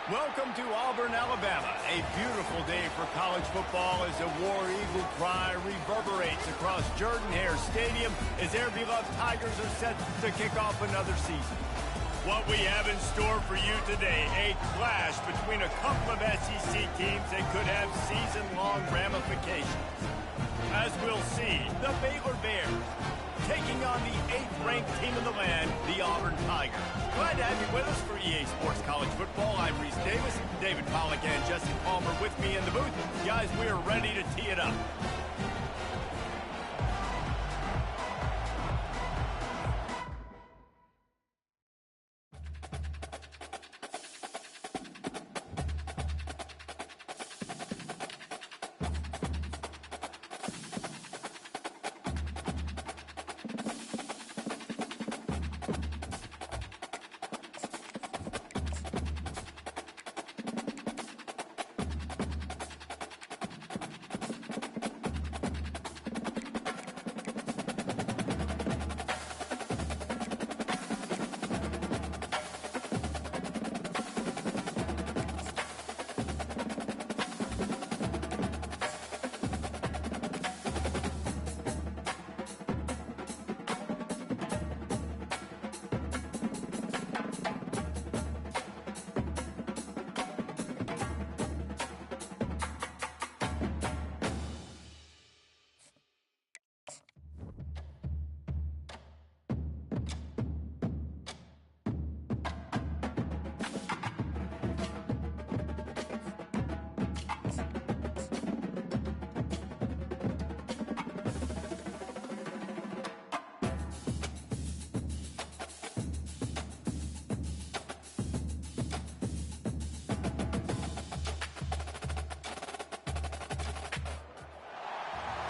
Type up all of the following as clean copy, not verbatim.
Welcome to Auburn, Alabama. A beautiful day for college football as the War Eagle cry reverberates across Jordan-Hare Stadium as their beloved Tigers are set to kick off another season. What we have in store for you today, a clash between a couple of SEC teams that could have season-long ramifications. As we'll see, the Baylor Bears taking on the 8th-ranked team in the land, the Auburn Tigers. Glad to have you with us for EA Sports College Football. I'm Reese Davis, David Pollack and Jesse Palmer with me in the booth. Guys, we are ready to tee it up.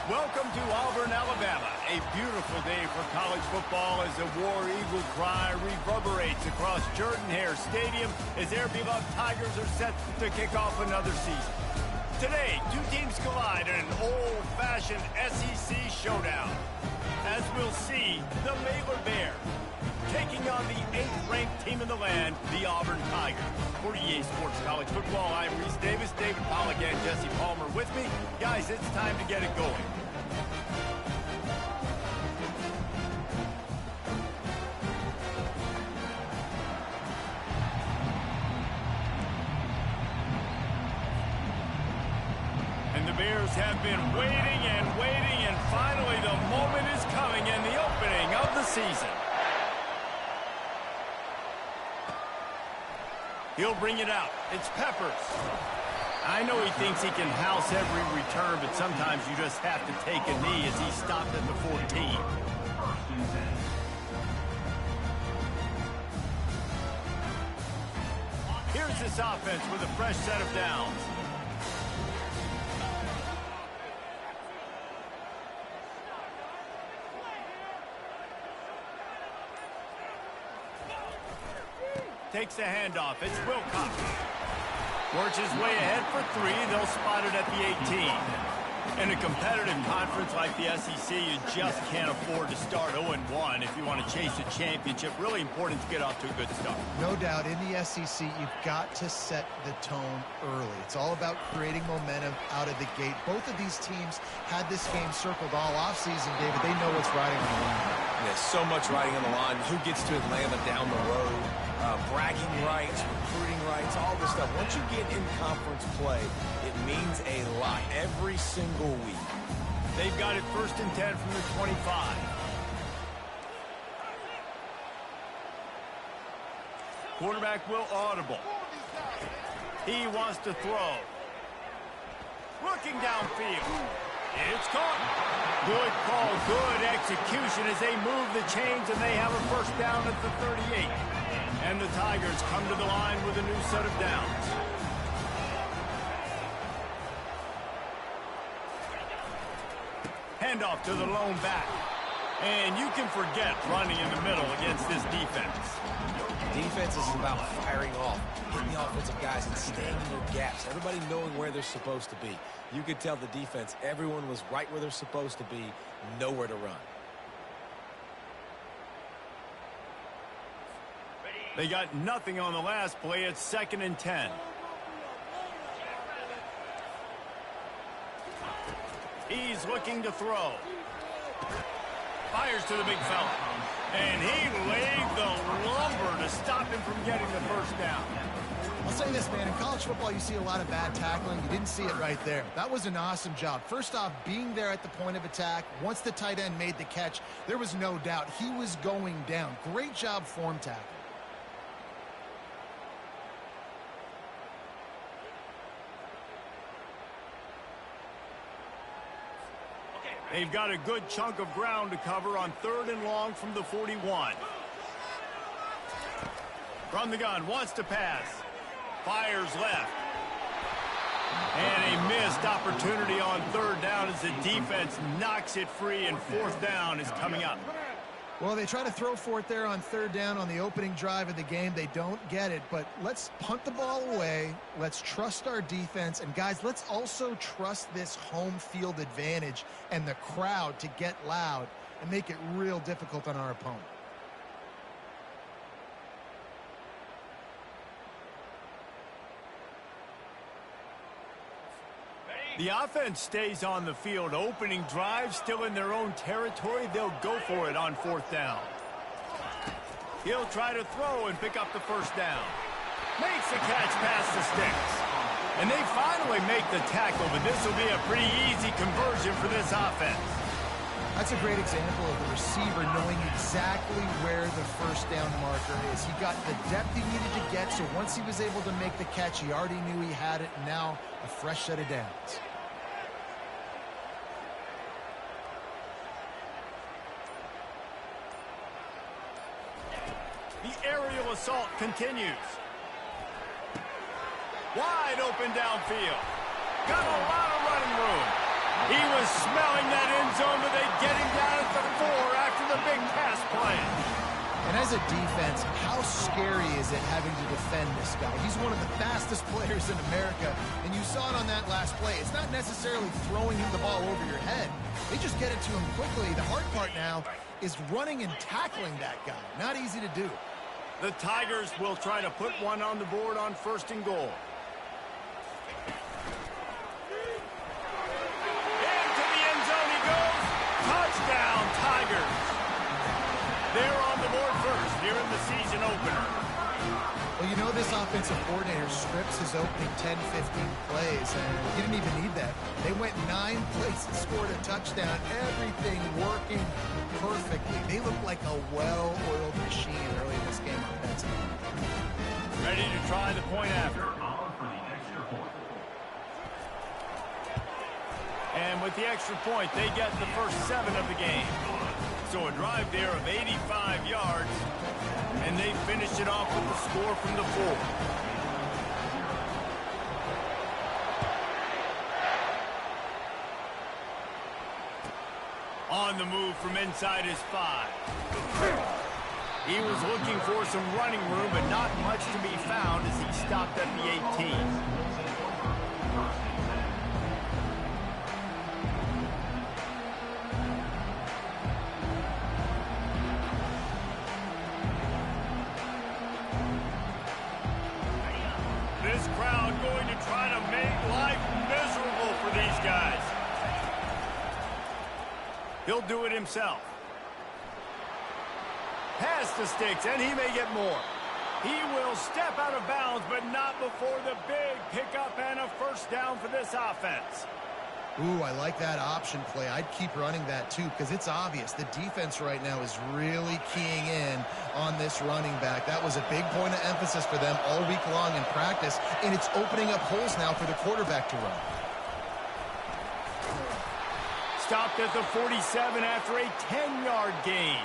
Welcome to Auburn, Alabama. A beautiful day for college football as the War Eagle cry reverberates across Jordan-Hare Stadium as their beloved Tigers are set to kick off another season. Today, two teams collide in an old-fashioned SEC showdown. As we'll see, the Baylor Bears taking on the 8th-ranked team in the land, the Auburn Tigers. For EA Sports College Football, I'm Reese Davis, David Pollack and Jesse Palmer with me. Guys, it's time to get it going. And the Bears have been waiting, and finally the moment is coming and the opening of the season. He'll bring it out. It's Peppers. I know he thinks he can house every return, but sometimes you just have to take a knee as he stopped at the 14. Here's this offense with a fresh set of downs. Takes the handoff. It's Wilcox. Works his way ahead for 3. They'll spot it at the 18. In a competitive conference like the SEC, you just can't afford to start 0-1 if you want to chase a championship. Really important to get off to a good start. No doubt, in the SEC, you've got to set the tone early. It's all about creating momentum out of the gate. Both of these teams had this game circled all offseason, David. They know what's riding on the line. There's so much riding on the line. Who gets to Atlanta down the road? Bragging rights, recruiting rights, all this stuff. Once you get in conference play, it means a lot every single week. They've got it 1st and 10 from the 25. Quarterback will audible. He wants to throw. Looking downfield. It's caught. Good call, good execution as they move the chains and they have a first down at the 38. And the Tigers come to the line with a new set of downs. Handoff to the lone back. And you can forget running in the middle against this defense. Defense is about firing off, hitting the offensive guys and staying in their gaps. Everybody knowing where they're supposed to be. You could tell the defense, everyone was right where they're supposed to be, nowhere to run. They got nothing on the last play. It's 2nd and 10. He's looking to throw. Fires to the big fella. And he laid the lumber to stop him from getting the first down. I'll say this, man. In college football, you see a lot of bad tackling. You didn't see it right there. That was an awesome job. First off, being there at the point of attack. Once the tight end made the catch, there was no doubt he was going down. Great job form tackle. They've got a good chunk of ground to cover on 3rd and long from the 41. From the gun, wants to pass. Fires left. And a missed opportunity on 3rd down as the defense knocks it free, and 4th down is coming up. Well, they try to throw for it there on 3rd down on the opening drive of the game. They don't get it, but let's punt the ball away. Let's trust our defense. And, guys, let's also trust this home field advantage and the crowd to get loud and make it real difficult on our opponent. The offense stays on the field. Opening drive, still in their own territory. They'll go for it on 4th down. He'll try to throw and pick up the first down. Makes the catch past the sticks. And they finally make the tackle, but this will be a pretty easy conversion for this offense. That's a great example of the receiver knowing exactly where the first down marker is. He got the depth he needed to get, so once he was able to make the catch, he already knew he had it, and now a fresh set of downs. The aerial assault continues. Wide open downfield. Got a lot of running room. He was smelling that end zone, but they get him down at the 4 after the big pass play. And as a defense, how scary is it having to defend this guy? He's one of the fastest players in America, and you saw it on that last play. It's not necessarily throwing him the ball over your head. They just get it to him quickly. The hard part now is running and tackling that guy. Not easy to do. The Tigers will try to put one on the board on 1st and goal. Into the end zone he goes. Touchdown, Tigers. They're on the board first here in the season opener. Well, you know this offensive coordinator scripts his opening 10, 15 plays, and he didn't even need that. They went 9 plays and scored a touchdown. Everything working perfectly. They look like a well-oiled machine early in this game offensively. Ready to try the point after. And with the extra point, they get the first 7 of the game. So a drive there of 85 yards, and they finish it off with the score from the 4. On the move from inside his 5. He was looking for some running room, but not much to be found as he stopped at the 18. This crowd going to try to make life miserable for these guys. He'll do it himself. Past the sticks, and he may get more. He will step out of bounds, but not before the big pickup and a first down for this offense. Ooh, I like that option play. I'd keep running that too, because it's obvious the defense right now is really keying in on this running back. That was a big point of emphasis for them all week long in practice, and it's opening up holes now for the quarterback to run. Stopped at the 47 after a 10-yard gain.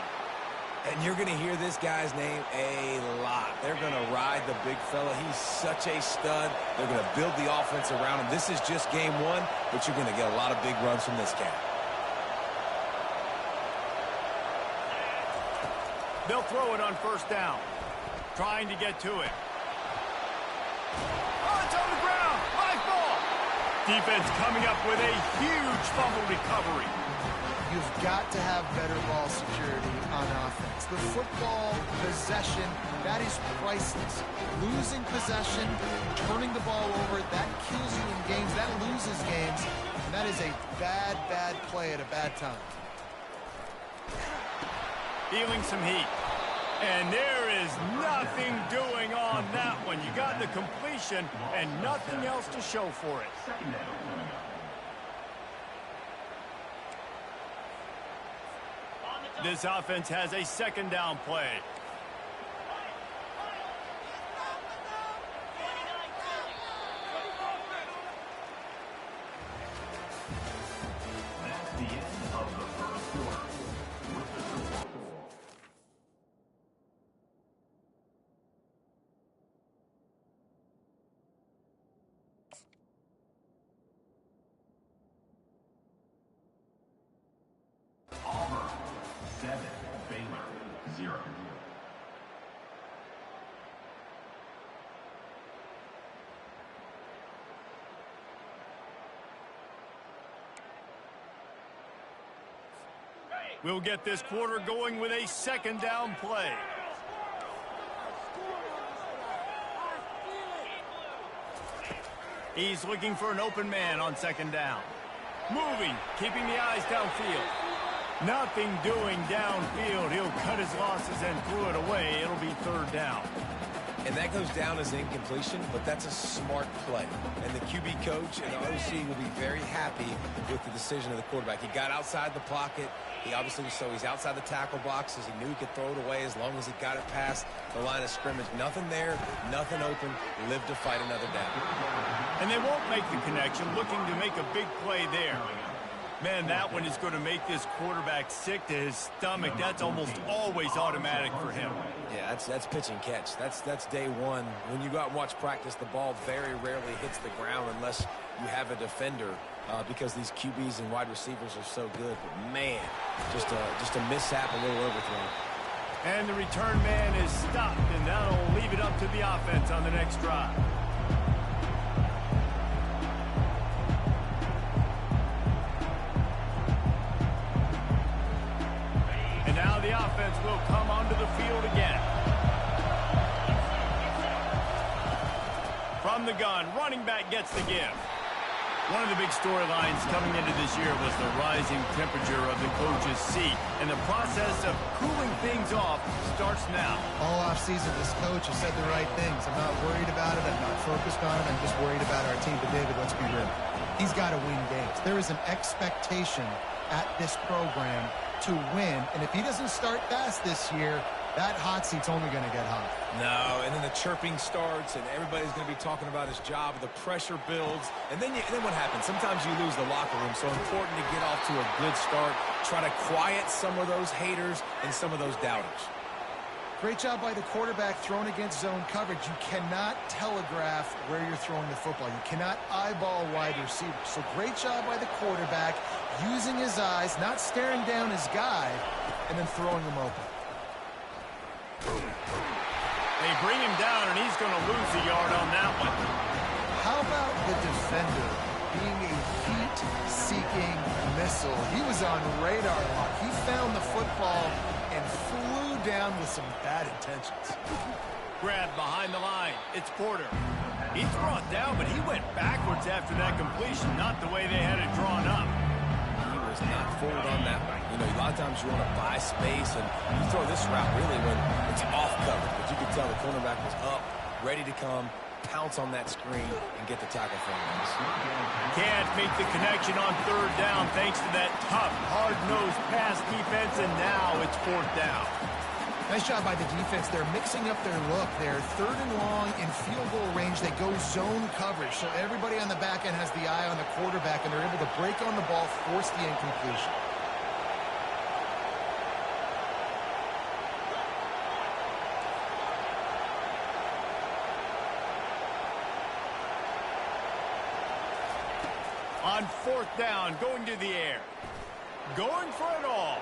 And you're going to hear this guy's name a lot. They're going to ride the big fella. He's such a stud. They're going to build the offense around him. This is just game 1, but you're going to get a lot of big runs from this cat. They'll throw it on first down. Trying to get to it. Oh, it's on the ground. Live ball. Defense coming up with a huge fumble recovery. You've got to have better ball security on offense. The football possession, that is priceless. Losing possession, turning the ball over, that kills you in games. That loses games. And that is a bad, bad play at a bad time. Feeling some heat. And there is nothing doing on that one. You got the completion and nothing else to show for it. This offense has a second down play. That's the end of the first quarter. Auburn 7, Baylor 0. We'll get this quarter going with a second down play. He's looking for an open man on second down. Moving, keeping the eyes downfield. Nothing doing downfield. He'll cut his losses and throw it away. It'll be third down. And that goes down as incompletion, but that's a smart play. And the QB coach and the OC will be very happy with the decision of the quarterback. He got outside the pocket. He obviously, so he's outside the tackle boxes. He knew he could throw it away as long as he got it past the line of scrimmage. Nothing there, nothing open. Live to fight another down. And they won't make the connection, looking to make a big play there. Man, that one is going to make this quarterback sick to his stomach. That's almost always automatic for him. Yeah, that's pitch and catch. That's day one. When you go out and watch practice, the ball very rarely hits the ground unless you have a defender because these QBs and wide receivers are so good. But man, just a mishap, a little overthrow. And the return man is stopped, and that'll leave it up to the offense on the next drive. And now the offense will come onto the field again. From the gun, running back gets the give. One of the big storylines coming into this year was the rising temperature of the coach's seat, and the process of cooling things off starts now. All offseason, this coach has said the right things. I'm not worried about it. I'm not focused on it. I'm just worried about our team. But, David, let's be real. He's got to win games. There is an expectation at this program to win, and if he doesn't start fast this year, that hot seat's only going to get hot. No, and then the chirping starts, and everybody's going to be talking about his job. The pressure builds, and then what happens? Sometimes you lose the locker room, so important to get off to a good start. Try to quiet some of those haters and some of those doubters. Great job by the quarterback throwing against zone coverage. You cannot telegraph where you're throwing the football. You cannot eyeball wide receivers. So great job by the quarterback using his eyes, not staring down his guy, and then throwing him open. They bring him down, and he's going to lose a yard on that one. How about the defender being a heat-seeking missile? He was on radar lock. He found the football and flew down with some bad intentions. Grab behind the line. It's Porter. He's brought down, but he went backwards after that completion, not the way they had it drawn up. He was not forward on that one. You know, a lot of times you want to buy space, and you throw this route really when it's off cover. But you could tell the cornerback was up, ready to come, pounce on that screen, and get the tackle for him. Can't make the connection on third down thanks to that tough, hard-nosed pass defense, and now it's fourth down. Nice job by the defense. They're mixing up their look. They're third and long in field goal range. They go zone coverage, so everybody on the back end has the eye on the quarterback, and they're able to break on the ball, force the incompletion. On fourth down, going to the air. Going for it all.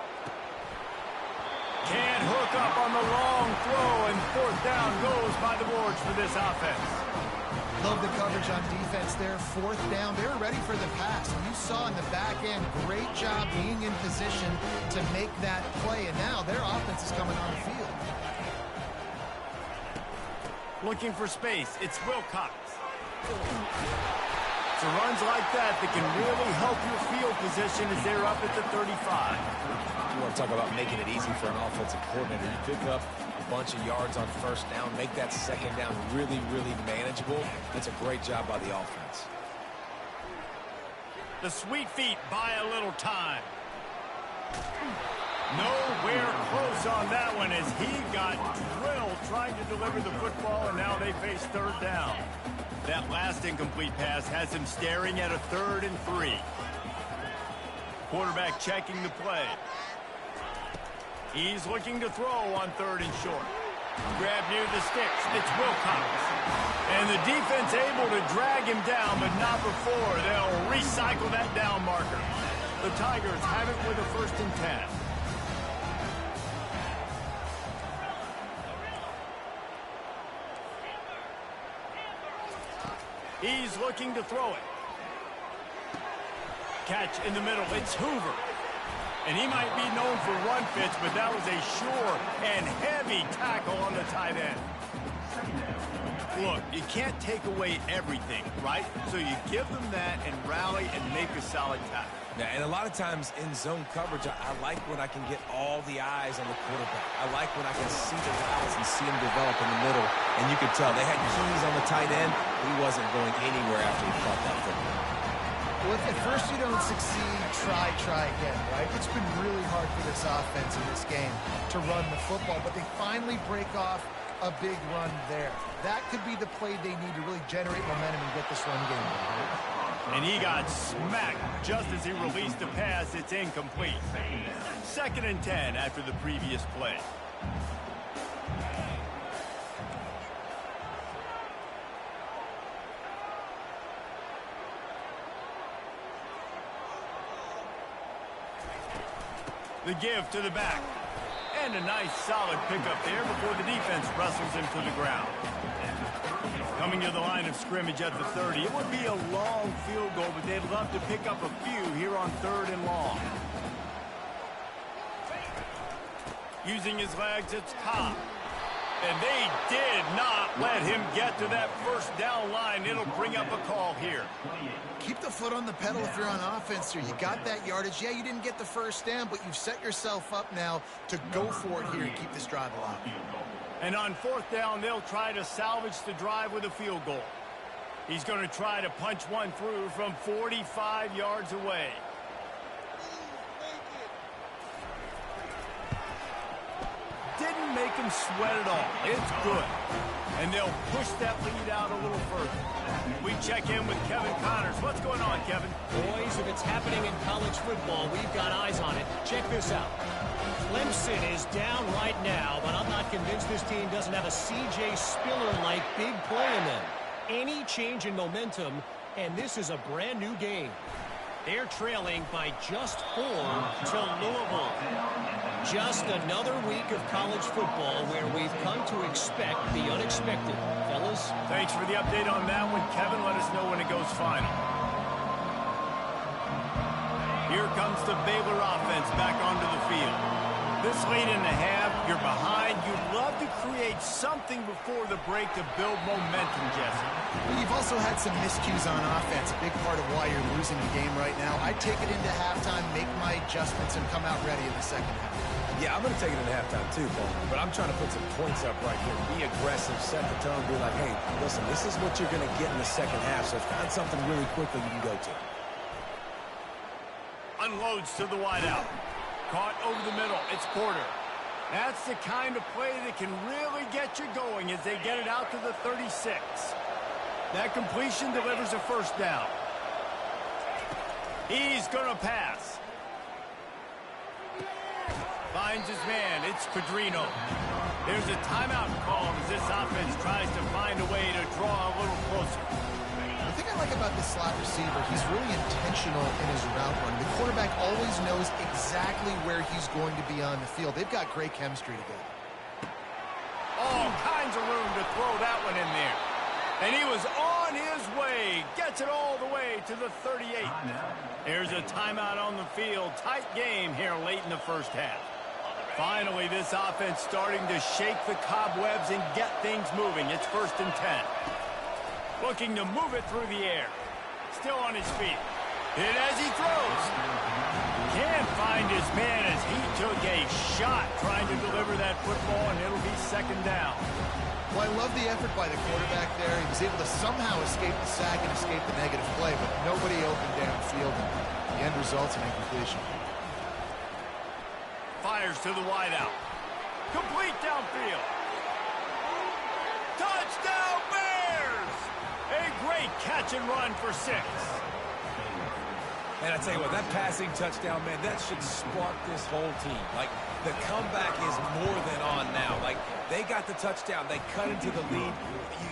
Can't hook up on the long throw, and fourth down goes by the boards for this offense. Love the coverage on defense there. Fourth down, they were ready for the pass. You saw in the back end, great job being in position to make that play, and now their offense is coming on the field. Looking for space, it's Wilcox. So runs like that can really help your field position as they're up at the 35. You want to talk about making it easy for an offensive coordinator. You pick up a bunch of yards on first down, make that second down really, really manageable. That's a great job by the offense. The sweet feet buy a little time. Nowhere close on that one as he got drilled trying to deliver the football, and now they face third down. That last incomplete pass has him staring at a 3rd and 3. Quarterback checking the play. He's looking to throw on 3rd and short. Grab near the sticks. It's Wilcox. And the defense able to drag him down, but not before they'll recycle that down marker. The Tigers have it with a 1st and 10. He's looking to throw it. Catch in the middle. It's Hoover. And he might be known for run fits, but that was a sure and heavy tackle on the tight end. Look, you can't take away everything, right? So you give them that and rally and make a solid tackle. Yeah, and a lot of times in zone coverage, I like when I can get all the eyes on the quarterback. I like when I can see the routes and see him develop in the middle. And you could tell they had keys on the tight end. He wasn't going anywhere after he caught that football. Well, if at first you don't succeed, try again, right? It's been really hard for this offense in this game to run the football, but they finally break off a big run there. That could be the play they need to really generate momentum and get this run game going. And he got smacked just as he released the pass. It's incomplete. 2nd and 10 after the previous play. The give to the back. And a nice solid pickup there before the defense wrestles him to the ground. Coming to the line of scrimmage at the 30. It would be a long field goal, but they'd love to pick up a few here on 3rd and long. Using his legs, it's Cobb. And they did not let him get to that 1st down line. It'll bring up a call here. Keep the foot on the pedal if you're on offense here. You got that yardage. Yeah, you didn't get the 1st down, but you've set yourself up now to go for it here and keep this drive alive. And on 4th down, they'll try to salvage the drive with a field goal. He's going to try to punch one through from 45 yards away. Didn't make him sweat at all. It's good. And they'll push that lead out a little further. We check in with Kevin Connors. What's going on, Kevin? Boys, if it's happening in college football, we've got eyes on it. Check this out. Clemson is down right now, but I'm not convinced this team doesn't have a C.J. Spiller-like big play in them. Any change in momentum, and this is a brand new game. They're trailing by just 4 to Louisville. Just another week of college football where we've come to expect the unexpected. Fellas? Thanks for the update on that one, Kevin. Let us know when it goes final. Here comes the Baylor offense back onto the field. This late in the half, you're behind. You'd love to create something before the break to build momentum, Jesse. Well, you've also had some miscues on offense, a big part of why you're losing the game right now. I take it into halftime, make my adjustments, and come out ready in the 2nd half. Yeah, I'm going to take it into halftime too, Paul. But I'm trying to put some points up right here. Be aggressive, set the tone, be like, hey, listen, this is what you're going to get in the 2nd half, so find something really quickly you can go to. Unloads to the wideout. Caught over the middle. It's Porter. That's the kind of play that can really get you going as they get it out to the 36. That completion delivers a 1st down. He's going to pass. Finds his man. It's Pedrino. There's a timeout call as this offense tries to find a way to draw a little closer. The thing I like about this slot receiver, he's really intentional in his route run. The quarterback always knows exactly where he's going to be on the field. They've got great chemistry together. All kinds of room to throw that one in there. And he was on his way. Gets it all the way to the 38. Here's a timeout on the field. Tight game here late in the first half. Finally, this offense starting to shake the cobwebs and get things moving. It's 1st and 10. Looking to move it through the air. Still on his feet. Hit as he throws. Can't find his man as he took a shot trying to deliver that football, and it'll be 2nd down. Well, I love the effort by the quarterback there. He was able to somehow escape the sack and escape the negative play, but nobody open downfield, and the end results in incompletion. Fires to the wideout. Complete downfield. Touchdown Bears! A great catch and run for 6. And I tell you what, that passing touchdown, man, that should spark this whole team. Like, the comeback is more than on now. Like, they got the touchdown. They cut into the lead.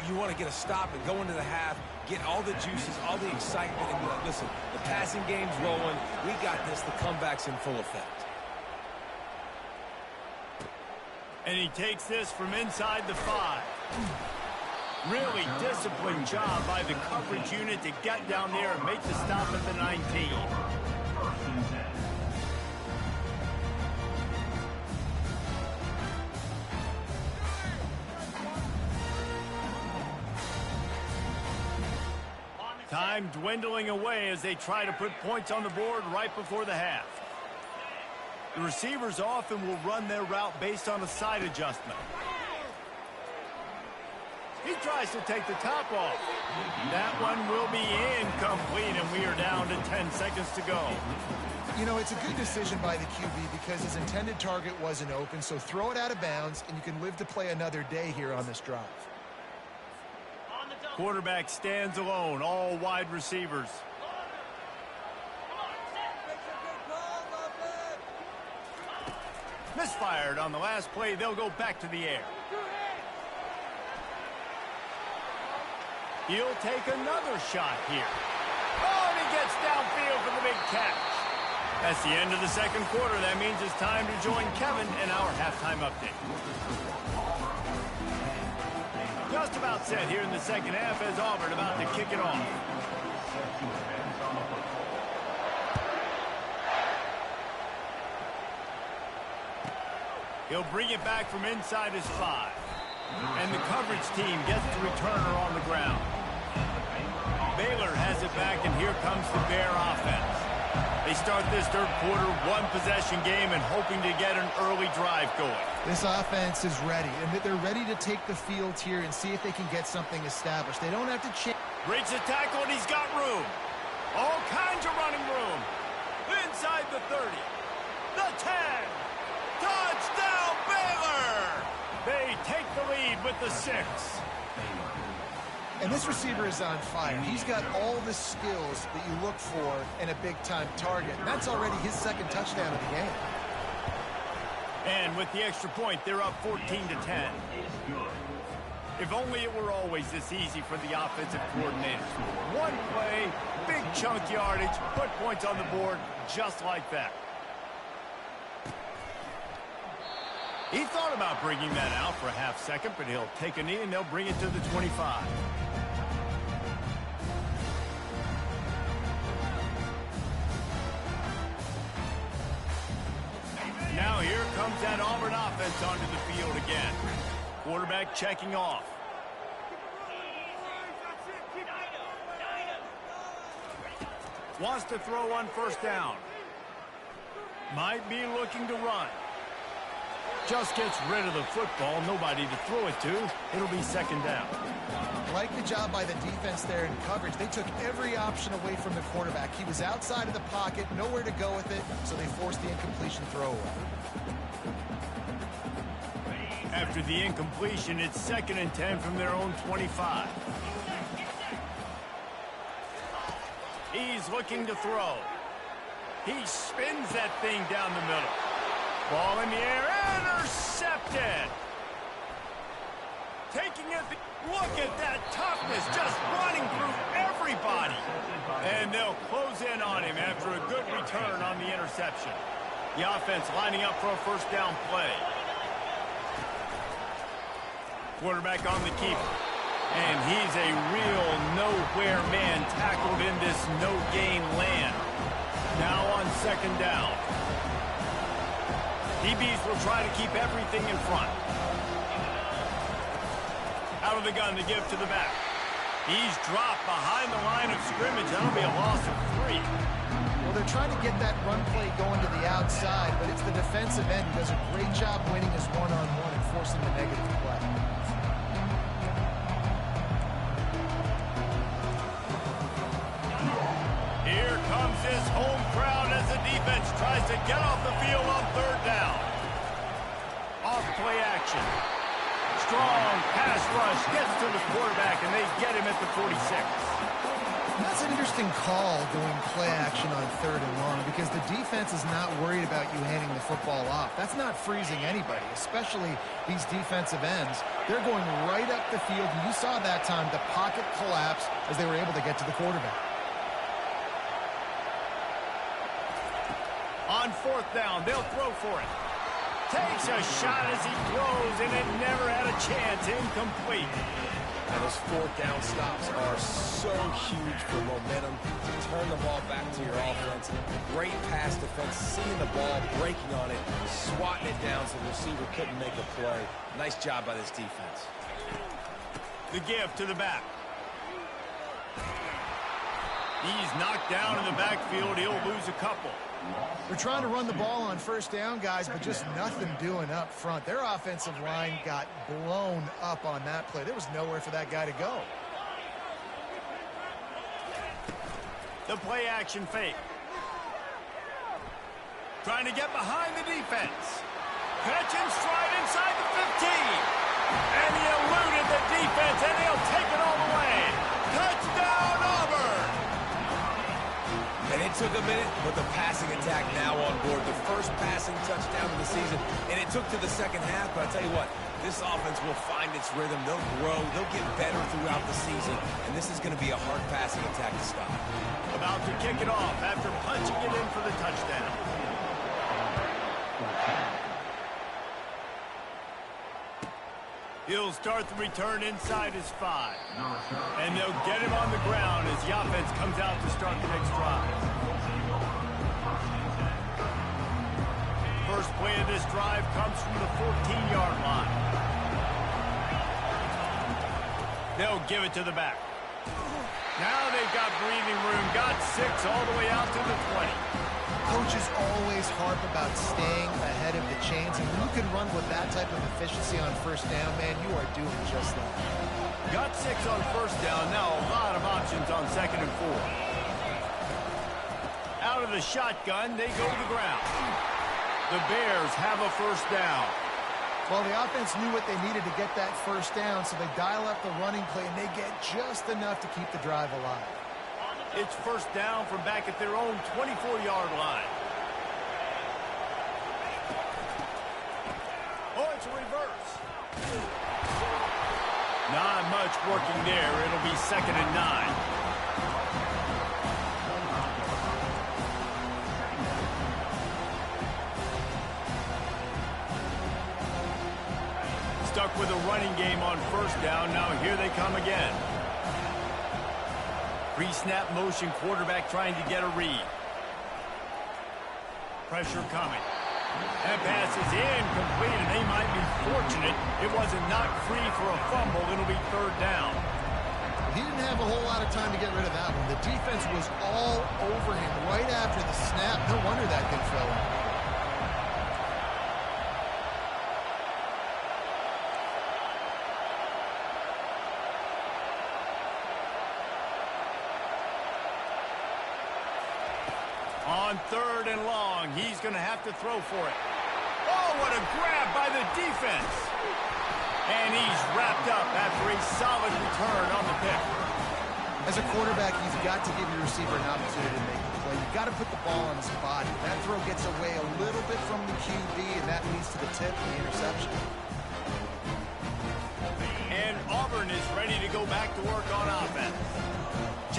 You want to get a stop and go into the half, get all the juices, all the excitement, and be like, listen, the passing game's rolling. We got this. The comeback's in full effect. And he takes this from inside the 5. Really disciplined job by the coverage unit to get down there and make the stop at the 19. 1st and 10. Time dwindling away as they try to put points on the board right before the half. The receivers often will run their route based on a side adjustment. He tries to take the top off. That one will be incomplete, and we are down to 10 seconds to go. You know, it's a good decision by the QB because his intended target wasn't open, so throw it out of bounds, and you can live to play another day here on this drive. Quarterback stands alone, all wide receivers. Misfired on the last play. They'll go back to the air. He'll take another shot here. Oh, and he gets downfield for the big catch. That's the end of the 2nd quarter. That means it's time to join Kevin in our halftime update. Just about set here in the 2nd half as Auburn about to kick it off. He'll bring it back from inside his 5. And the coverage team gets the returner on the ground. Baylor has it back, and here comes the Bear offense. They start this 3rd quarter, 1-possession game, and hoping to get an early drive going. This offense is ready, and they're ready to take the field here and see if they can get something established. They don't have to change. Breaks the tackle, and he's got room. All kinds of running room. Inside the 30. The 10. Touchdown, Baylor! They take the lead with the 6. And this receiver is on fire. He's got all the skills that you look for in a big-time target. And that's already his 2nd touchdown of the game. And with the extra point, they're up 14-10. If only it were always this easy for the offensive coordinators. One play, big chunk yardage, put points on the board just like that. He thought about bringing that out for a half second, but he'll take a knee and they'll bring it to the 25. Now here comes that Auburn offense onto the field again. Quarterback checking off. Wants to throw on 1st down. Might be looking to run. Just gets rid of the football. Nobody to throw it to. It'll be 2nd down. Like the job by the defense there in coverage. They took every option away from the quarterback. He was outside of the pocket, nowhere to go with it, so they forced the incompletion throw away. After the incompletion, it's 2nd and 10 from their own 25. He's looking to throw. He spins that thing down the middle. Ball in the air, intercepted. Taking it, look at that toughness, just running through everybody. And they'll close in on him after a good return on the interception. The offense lining up for a 1st down play. Quarterback on the keeper. And he's a real nowhere man tackled in this no-gain land. Now on second down. DBs will try to keep everything in front. Out of the gun to give to the back. He's dropped behind the line of scrimmage. That'll be a loss of 3. Well, they're trying to get that run play going to the outside, but it's the defensive end who does a great job winning his one-on-one and forcing the negative play. Here comes his home crowd as the defense tries to get off the field on third down. Off play action. Strong pass rush gets to the quarterback, and they get him at the 46. That's an interesting call going play action on third and long because the defense is not worried about you handing the football off. That's not freezing anybody, especially these defensive ends. They're going right up the field, and you saw that time the pocket collapse as they were able to get to the quarterback. On fourth down, they'll throw for it. Takes a shot as he throws, and it never had a chance. Incomplete. And those fourth down stops are so huge for momentum to turn the ball back to your offense. Great pass defense, seeing the ball, breaking on it, swatting it down so the receiver couldn't make a play. Nice job by this defense. The give to the back. He's knocked down in the backfield. He'll lose a couple. They're trying to run the ball on first down, guys, but just nothing doing up front. Their offensive line got blown up on that play. There was nowhere for that guy to go. The play action fake. Trying to get behind the defense. Catch and stride inside the 15. And he eluded the defense, and he'll take it all the way. Touchdown, Auburn! And it took a minute, but the passing attack now on board. The first passing touchdown of the season, and it took to the second half. But I tell you what, this offense will find its rhythm. They'll grow. They'll get better throughout the season. And this is going to be a hard passing attack to stop. About to kick it off after punching it in for the touchdown. He'll start the return inside his 5. And they'll get him on the ground as the offense comes out to start the next drive. First play of this drive comes from the 14-yard line. They'll give it to the back. Now they've got breathing room. Got 6 all the way out to the 20. Coaches always harp about staying ahead of the chains, and when you can run with that type of efficiency on first down, man, you are doing just that. Got 6 on first down. Now a lot of options on second and 4. Out of the shotgun, they go to the ground. The Bears have a first down. Well, the offense knew what they needed to get that first down, so they dial up the running play, and they get just enough to keep the drive alive. It's first down from back at their own 24-yard line. Oh, it's a reverse. Not much working there. It'll be second and 9. Stuck with a running game on first down. Now here they come again. Pre-snap motion, quarterback trying to get a read. Pressure coming. That pass is incomplete, and they might be fortunate it wasn't knocked free for a fumble. It'll be third down. He didn't have a whole lot of time to get rid of that one. The defense was all over him right after the snap. No wonder that thing fell in. On third and long, he's going to have to throw for it. Oh, what a grab by the defense. And he's wrapped up after a solid return on the pick. As a quarterback, you've got to give your receiver an opportunity to make the play. You've got to put the ball on his body. That throw gets away a little bit from the QB, and that leads to the tip and the interception. And Auburn is ready to go back to work on offense.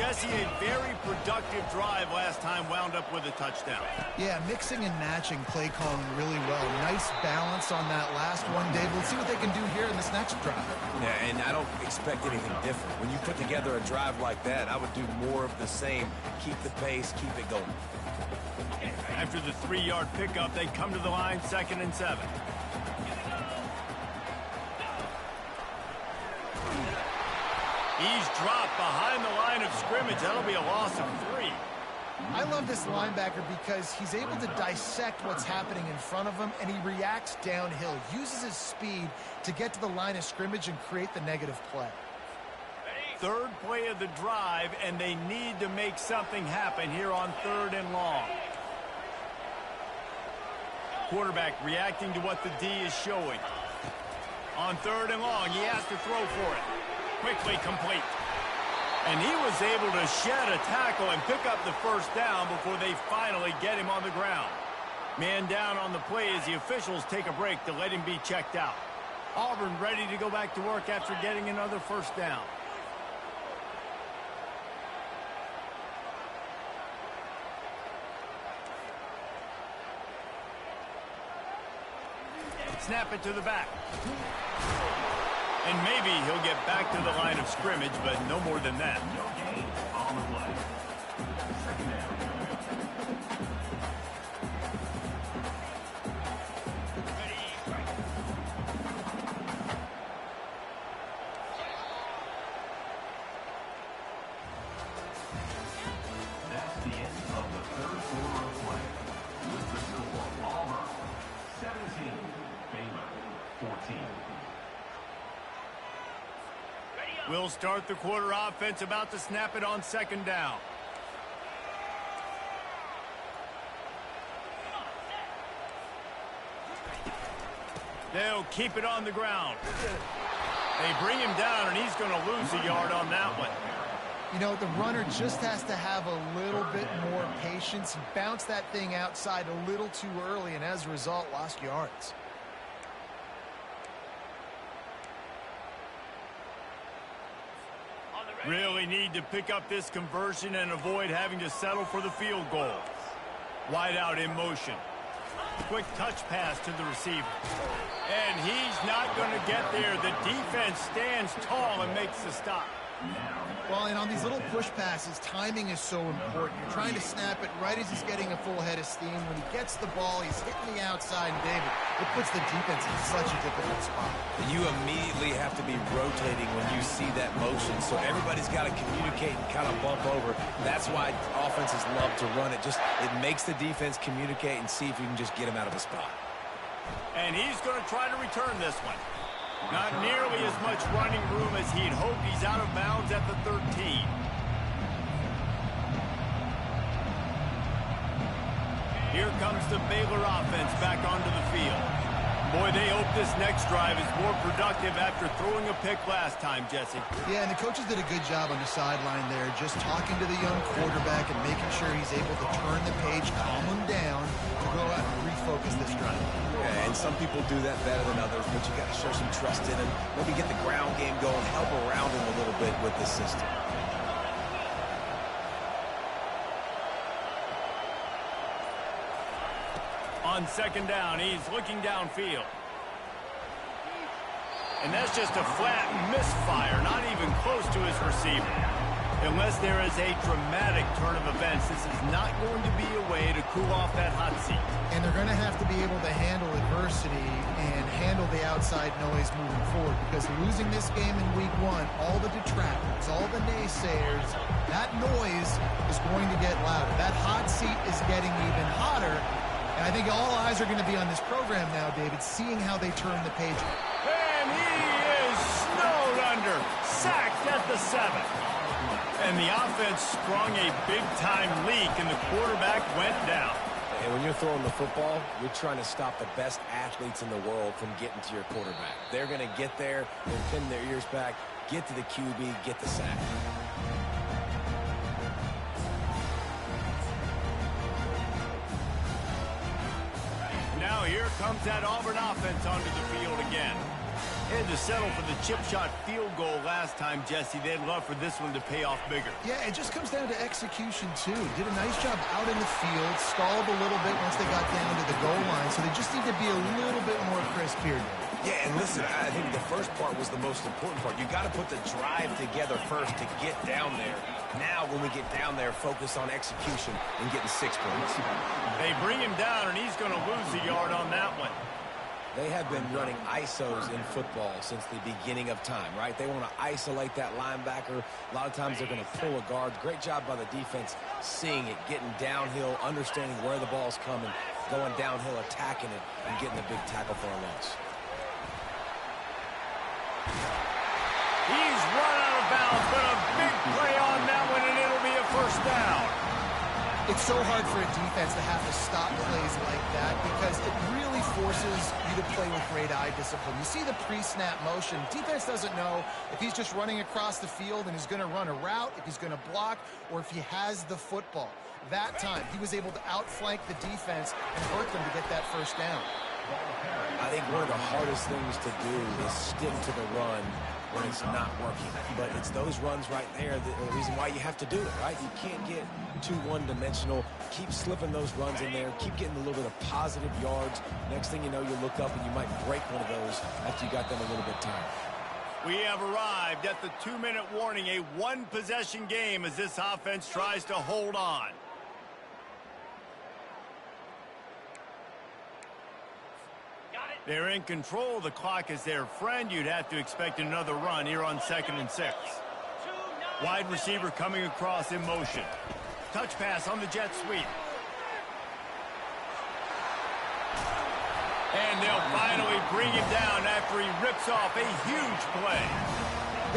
Jesse, a very productive drive last time wound up with a touchdown. Yeah, mixing and matching play calling really well. Nice balance on that last one, Dave. Let's see what they can do here in this next drive. Yeah, and I don't expect anything different. When you put together a drive like that, I would do more of the same. Keep the pace, keep it going. After the 3-yard pickup, they come to the line, 2nd and 7. He's dropped behind the line of scrimmage. That'll be a loss of 3. I love this linebacker because he's able to dissect what's happening in front of him, and he reacts downhill, uses his speed to get to the line of scrimmage and create the negative play. 3rd play of the drive, and they need to make something happen here on 3rd and long. Quarterback reacting to what the D is showing. On 3rd and long, he has to throw for it. Quickly complete. And he was able to shed a tackle and pick up the 1st down before they finally get him on the ground. Man down on the play as the officials take a break to let him be checked out. Auburn ready to go back to work after getting another 1st down. Snap it to the back. And maybe he'll get back to the line of scrimmage, but no more than that. No gain on the play. 2nd down. That's the end of the 3rd quarter of play. With the score, Auburn 17, Baylor 14. We'll start the quarter offense, about to snap it on 2nd down. They'll keep it on the ground. They bring him down, and he's going to lose a yard on that one. You know, the runner just has to have a little bit more patience. He bounced that thing outside a little too early, and as a result, lost yards. Really need to pick up this conversion and avoid having to settle for the field goal. Wide out in motion. Quick touch pass to the receiver. And he's not going to get there. The defense stands tall and makes the stop. Well, and on these little push passes, timing is so important. You're trying to snap it right as he's getting a full head of steam. When he gets the ball, he's hitting the outside, and David, it puts the defense in such a difficult spot. You immediately have to be rotating when you see that motion, so everybody's got to communicate and kind of bump over. That's why offenses love to run it. It makes the defense communicate and see if you can just get him out of a spot. And he's going to try to return this one. Not nearly as much running room as he'd hoped. He's out of bounds at the 13. Here comes the Baylor offense back onto the field. Boy, they hope this next drive is more productive after throwing a pick last time, Jesse. Yeah, and the coaches did a good job on the sideline there, just talking to the young quarterback and making sure he's able to turn the page, calm him down, to go out and refocus this drive. Yeah, and some people do that better than others, but you got to show some trust in him. Maybe get the ground game going, help around him a little bit with the system. On 2nd down, he's looking downfield. And that's just a flat misfire, not even close to his receiver. Unless there is a dramatic turn of events, this is not going to be a way to cool off that hot seat. And they're going to have to be able to handle adversity and handle the outside noise moving forward, because losing this game in week 1, all the detractors, all the naysayers, that noise is going to get louder. That hot seat is getting even hotter. And I think all eyes are going to be on this program now, David, seeing how they turn the page. And he is snowed under, sacked at the 7. And the offense sprung a big-time leak, and the quarterback went down. And when you're throwing the football, you're trying to stop the best athletes in the world from getting to your quarterback. They're going to get there, they'll pin their ears back, get to the QB, get the sack. Now here comes that Auburn offense onto the field again. Had to settle for the chip shot field goal last time, Jesse. They'd love for this one to pay off bigger. Yeah, it just comes down to execution, too. Did a nice job out in the field, stalled a little bit once they got down to the goal line, so they just need to be a little bit more crisp here. Yeah, and listen, I think the first part was the most important part. You got to put the drive together first to get down there. Now, when we get down there, focus on execution and getting 6 points. They bring him down, and he's going to lose a yard on that one. They have been running ISOs in football since the beginning of time, right? They want to isolate that linebacker. A lot of times they're going to pull a guard. Great job by the defense seeing it, getting downhill, understanding where the ball's coming, going downhill, attacking it, and getting the big tackle for a loss. He's run out of bounds, but a big play on that one, and it'll be a first down. It's so hard for a defense to have to stop plays like that because it really forces you to play with great eye discipline. You see the pre-snap motion. Defense doesn't know if he's just running across the field and he's going to run a route, if he's going to block, or if he has the football. That time, he was able to outflank the defense and hurt them to get that first down. I think one of the hardest things to do is stick to the run when it's not working. But it's those runs right there that are the reason why you have to do it, right? You can't get too one-dimensional. Keep slipping those runs in there. Keep getting a little bit of positive yards. Next thing you know, you look up and you might break one of those after you got them a little bit tired. We have arrived at the 2-minute warning, a one-possession game as this offense tries to hold on. They're in control. The clock is their friend. You'd have to expect another run here on 2nd and 6. Wide receiver coming across in motion. Touch pass on the jet sweep. And they'll finally bring him down after he rips off a huge play.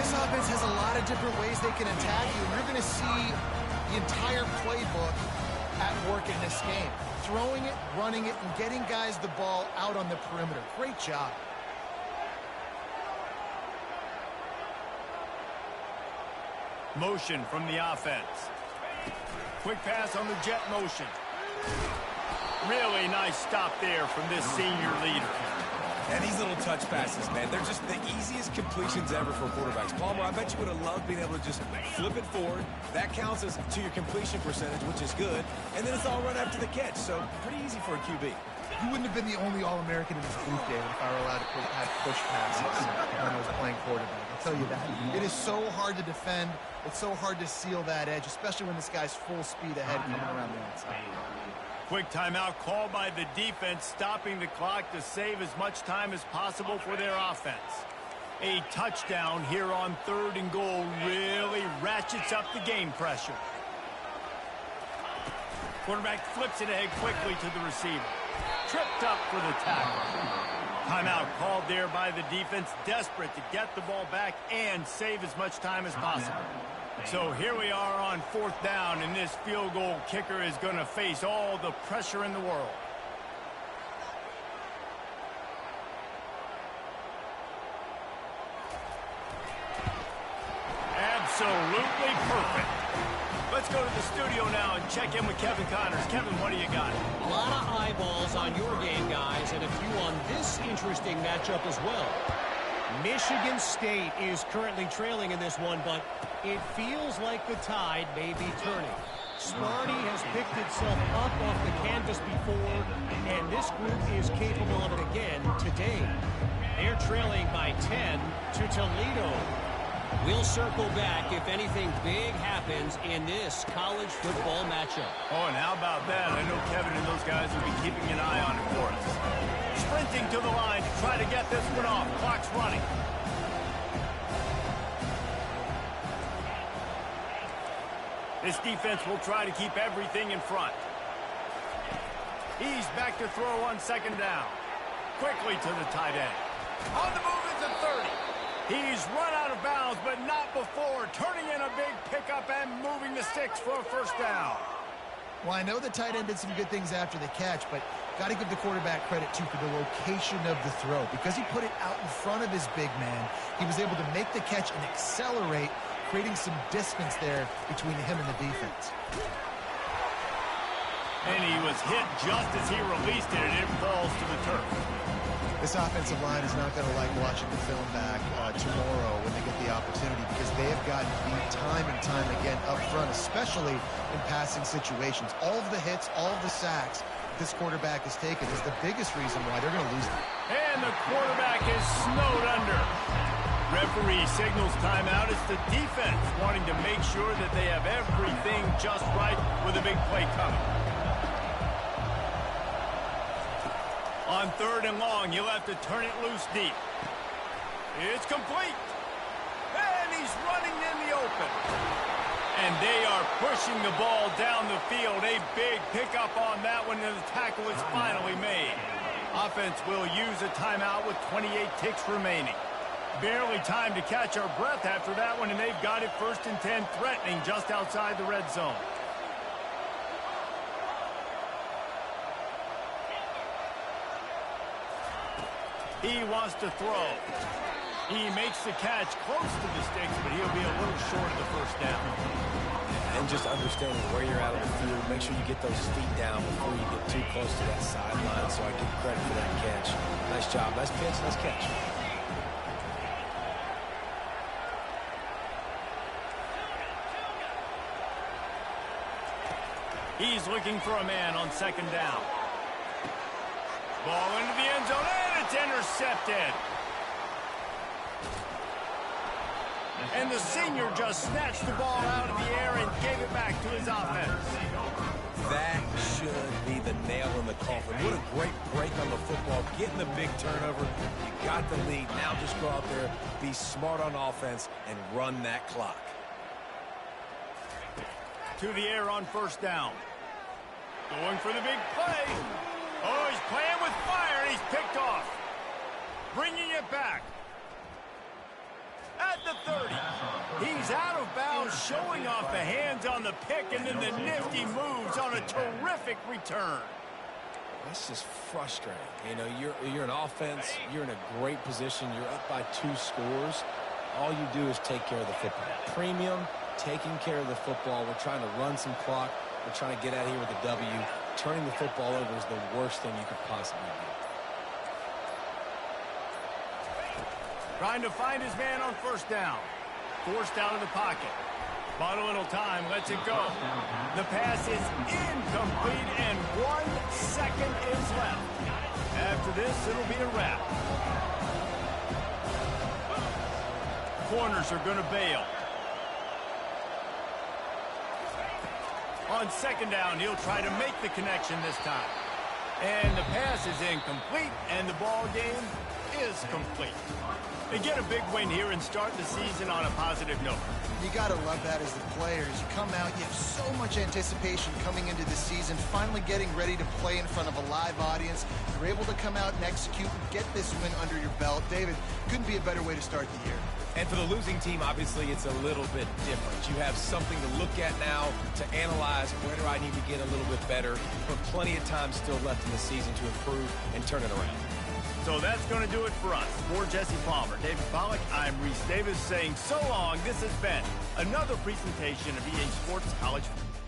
This offense has a lot of different ways they can attack you. You're going to see the entire playbook at work in this game. Throwing it, running it, and getting guys the ball out on the perimeter. Great job. Motion from the offense. Quick pass on the jet motion. Really nice stop there from this senior leader. And these little touch passes, man, they're just the easiest completions ever for quarterbacks. Palmer, I bet you would have loved being able to just flip it forward. That counts as to your completion percentage, which is good. And then it's all run after the catch, so pretty easy for a QB. You wouldn't have been the only All-American in this group game if I were allowed to have push passes when I was playing quarterback. I'll tell you that. It is so hard to defend. It's so hard to seal that edge, especially when this guy's full speed ahead coming around the outside. Quick timeout called by the defense, stopping the clock to save as much time as possible for their offense. A touchdown here on 3rd and goal really ratchets up the game pressure. Quarterback flips it ahead quickly to the receiver. Tripped up for the tackle. Timeout called there by the defense, desperate to get the ball back and save as much time as possible. So here we are on 4th down, and this field goal kicker is going to face all the pressure in the world. Absolutely perfect. Let's go to the studio now and check in with Kevin Connors. Kevin, what do you got? A lot of eyeballs on your game, guys, and a few on this interesting matchup as well. Michigan State is currently trailing in this one, but it feels like the tide may be turning. Sparty has picked itself up off the canvas before, and this group is capable of it again today. They're trailing by 10 to Toledo. We'll circle back if anything big happens in this college football matchup. Oh, and how about that? I know Kevin and those guys will be keeping an eye on it for us. Sprinting to the line to try to get this one off. Clock's running. This defense will try to keep everything in front. He's back to throw on 2nd down. Quickly to the tight end. On the move is a 30. He's run out of bounds, but not before turning in a big pickup and moving the sticks for a first down. Well, I know the tight end did some good things after the catch, but got to give the quarterback credit, too, for the location of the throw. Because he put it out in front of his big man, he was able to make the catch and accelerate, creating some distance there between him and the defense. And he was hit just as he released it, and it falls to the turf. This offensive line is not going to like watching the film back tomorrow when they get the opportunity, because they have gotten beat time and time again up front, especially in passing situations. All of the hits, all of the sacks this quarterback has taken is the biggest reason why they're going to lose them. And the quarterback is snowed under. Referee signals timeout. It's the defense wanting to make sure that they have everything just right with a big play coming. On 3rd and long, you'll have to turn it loose deep. It's complete. And he's running in the open. And they are pushing the ball down the field. A big pickup on that one, and the tackle is finally made. Offense will use a timeout with 28 ticks remaining. Barely time to catch our breath after that one, and they've got it 1st and 10, threatening just outside the red zone. He wants to throw. He makes the catch close to the sticks, but he'll be a little short of the 1st down. And just understanding where you're out of the field, make sure you get those feet down before you get too close to that sideline, so I give credit for that catch. Nice job. Nice pitch. Nice catch. He's looking for a man on 2nd down. Ball into the end zone, and it's intercepted. And the senior just snatched the ball out of the air and gave it back to his offense. That should be the nail in the coffin. What a great break on the football. Getting the big turnover. You got the lead. Now just go out there, be smart on offense, and run that clock. To the air on 1st down. Going for the big play. Oh, he's playing with fire, and he's picked off. Bringing it back. At the 30. He's out of bounds, showing off the hands on the pick, and then the nifty moves on a terrific return. That's just frustrating. You know, you're an offense. You're in a great position. You're up by 2 scores. All you do is take care of the football. Premium, taking care of the football. We're trying to run some clock. We're trying to get out of here with a W. Turning the football over is the worst thing you could possibly do. Trying to find his man on 1st down. Forced out of the pocket. Bought a little time, lets it go. The pass is incomplete, and 1 second is left. After this, it'll be a wrap. Corners are going to bail. On 2nd down, he'll try to make the connection this time. And the pass is incomplete, and the ball game is complete. They get a big win here and start the season on a positive note. You got to love that as the players. You come out, you have so much anticipation coming into the season, finally getting ready to play in front of a live audience. You're able to come out and execute and get this win under your belt. David, couldn't be a better way to start the year. And for the losing team, obviously, it's a little bit different. You have something to look at now, to analyze where do I need to get a little bit better, but plenty of time still left in the season to improve and turn it around. So that's going to do it for us. For Jesse Palmer, David Pollack, I'm Reese Davis saying so long. This has been another presentation of EA Sports College Football.